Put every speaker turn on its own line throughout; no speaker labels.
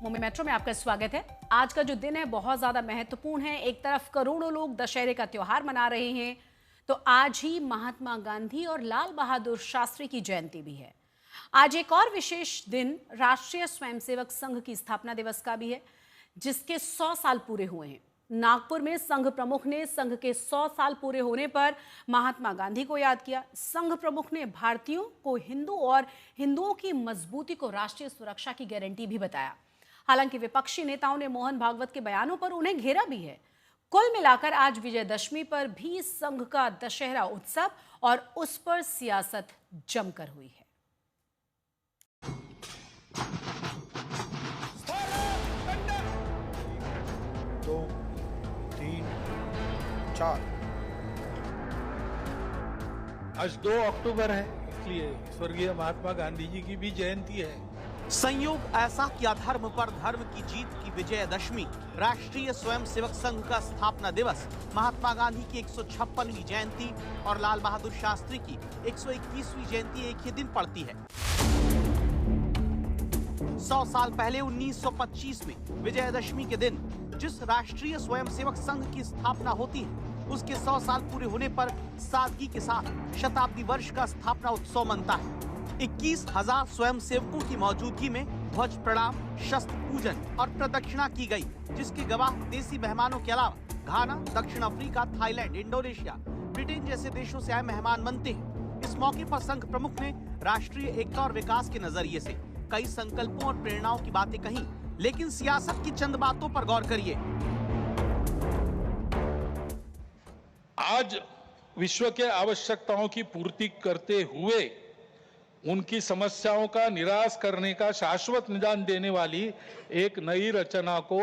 Mumbai metro में आपका स्वागत है। आज का जो दिन है बहुत ज्यादा महत्वपूर्ण है। एक तरफ करोड़ों लोग दशहरे का त्योहार मना रहे हैं, तो आज ही महात्मा गांधी और लाल बहादुर शास्त्री की जयंती भी है। आज एक और विशेष दिन राष्ट्रीय स्वयंसेवक संघ की स्थापना दिवस का भी है, जिसके 100 साल पूरे हुए हैं। नागपुर में संघ प्रमुख ने संघ के 100 साल पूरे होने पर महात्मा गांधी को याद किया। संघ प्रमुख ने भारतीयों को हिंदू और हिंदुओं की मजबूती को राष्ट्रीय सुरक्षा की गारंटी भी बताया। हालांकि विपक्षी नेताओं ने मोहन भागवत के बयानों पर उन्हें घेरा भी है। कुल मिलाकर आज विजयदशमी पर भी संघ का दशहरा उत्सव और उस पर सियासत जमकर हुई है।
2, 3, 4।
आज 2 अक्टूबर है, इसलिए स्वर्गीय महात्मा गांधी जी की भी जयंती है।
संयोग ऐसा कि अधर्म पर धर्म की जीत की विजयदशमी, राष्ट्रीय स्वयंसेवक संघ का स्थापना दिवस, महात्मा गांधी की 156वीं जयंती और लाल बहादुर शास्त्री की 121वीं जयंती एक ही दिन पड़ती है। 100 साल पहले 1925 में विजयदशमी के दिन जिस राष्ट्रीय स्वयंसेवक संघ की स्थापना होती है, उसके 100 साल पूरे होने पर सादगी के साथ शताब्दी वर्ष का स्थापना उत्सव मनता है। 21,000 स्वयंसेवकों की मौजूदगी में ध्वज प्रणाम, शस्त्र पूजन और प्रदक्षिणा की गई, जिसके गवाह देसी मेहमानों के अलावा घाना, दक्षिण अफ्रीका, थाईलैंड, इंडोनेशिया, ब्रिटेन जैसे देशों से आए मेहमान बनते हैं। इस मौके पर संघ प्रमुख ने राष्ट्रीय एकता और विकास के नजरिए से कई संकल्पों और प्रेरणाओं की बातें कही, लेकिन सियासत की चंद बातों पर गौर करिए।
आज विश्व के आवश्यकताओं की पूर्ति करते हुए उनकी समस्याओं का निराश करने का शाश्वत निदान देने वाली एक नई रचना को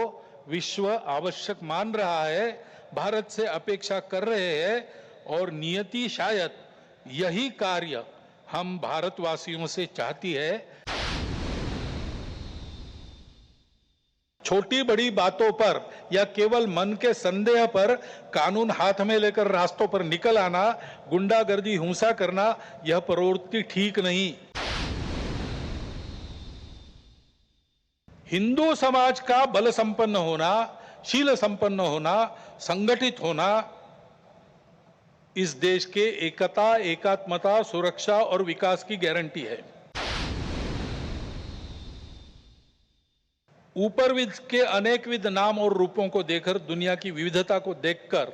विश्व आवश्यक मान रहा है, भारत से अपेक्षा कर रहे हैं और नियति शायद यही कार्य हम भारतवासियों से चाहती है। छोटी बड़ी बातों पर या केवल मन के संदेह पर कानून हाथ में लेकर रास्तों पर निकल आना, गुंडागर्दी, हिंसा करना, यह प्रवृत्ति ठीक नहीं। हिंदू समाज का बल संपन्न होना, शील संपन्न होना, संगठित होना इस देश के एकता, एकात्मता, सुरक्षा और विकास की गारंटी है। ऊपरविद के अनेकविध नाम और रूपों को देखकर, दुनिया की विविधता को देखकर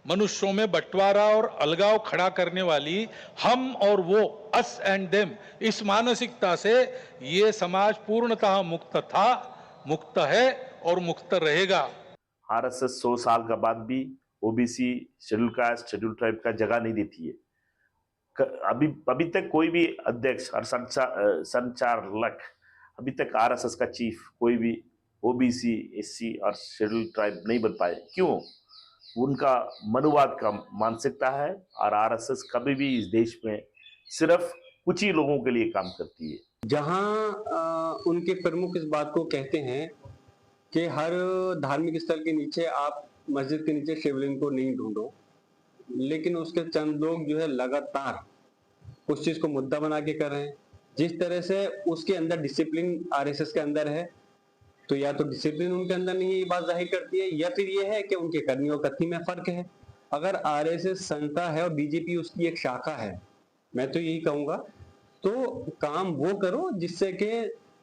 मनुष्यों में बंटवारा और अलगाव खड़ा करने वाली हम और वो, अस एंड देम, इस मानसिकता से ये समाज पूर्णतः मुक्त था, मुक्त है और मुक्त रहेगा।
आरएसएस 100 साल का बाद भी OBC, schedule caste, schedule tribe का जगह नहीं देती है। अभी तक कोई भी अध्यक्ष और संचालक, अभी तक आरएसएस का चीफ कोई भी ओबीसी, एससी और शेड्यूल ट्राइब नहीं बन पाए। क्यों? उनका मनुवाद का मानसिकता है और आरएसएस कभी भी इस देश में सिर्फ कुछ ही लोगों के लिए काम करती है।
जहां उनके प्रमुख इस बात को कहते हैं कि हर धार्मिक स्थल के नीचे आप मस्जिद के नीचे शिवलिंग को नहीं ढूंढो, लेकिन उसके चंद लोग जो है लगातार उस चीज को मुद्दा बना के कर रहे हैं। जिस तरह से उसके अंदर डिसिप्लिन आरएसएस के अंदर है, तो या तो डिसिप्लिन उनके अंदर नहीं है, ये बात जाहिर करती है, या फिर ये है कि उनके कर्मी और कथनी में फर्क है। अगर आरएसएस संस्था है और बीजेपी उसकी एक शाखा है, मैं तो यही कहूंगा, तो काम वो करो जिससे कि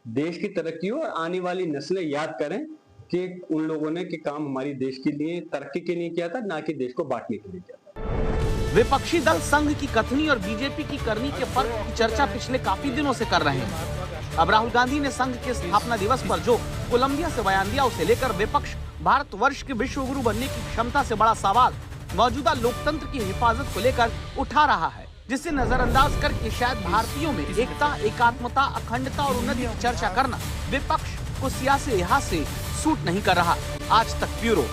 देश की तरक्की हो और आने वाली नस्लें याद करें कि उन लोगों ने कि काम हमारी देश के लिए, तरक्की के लिए किया था, ना कि देश को बांटने के लिए किया था।
विपक्षी दल संघ की कथनी और बीजेपी की करनी के फर्क की चर्चा पिछले काफी दिनों से कर रहे हैं। अब राहुल गांधी ने संघ के स्थापना दिवस पर जो कोलंबिया से बयान दिया, उसे लेकर विपक्ष भारतवर्ष के विश्व गुरु बनने की क्षमता से बड़ा सवाल मौजूदा लोकतंत्र की हिफाजत को लेकर उठा रहा है, जिसे नजरअंदाज करके शायद भारतीयों में एकता, एकात्मता, अखंडता और उन्नति की चर्चा करना विपक्ष को सियासी लिहाज से सूट नहीं कर रहा। आज तक ब्यूरो।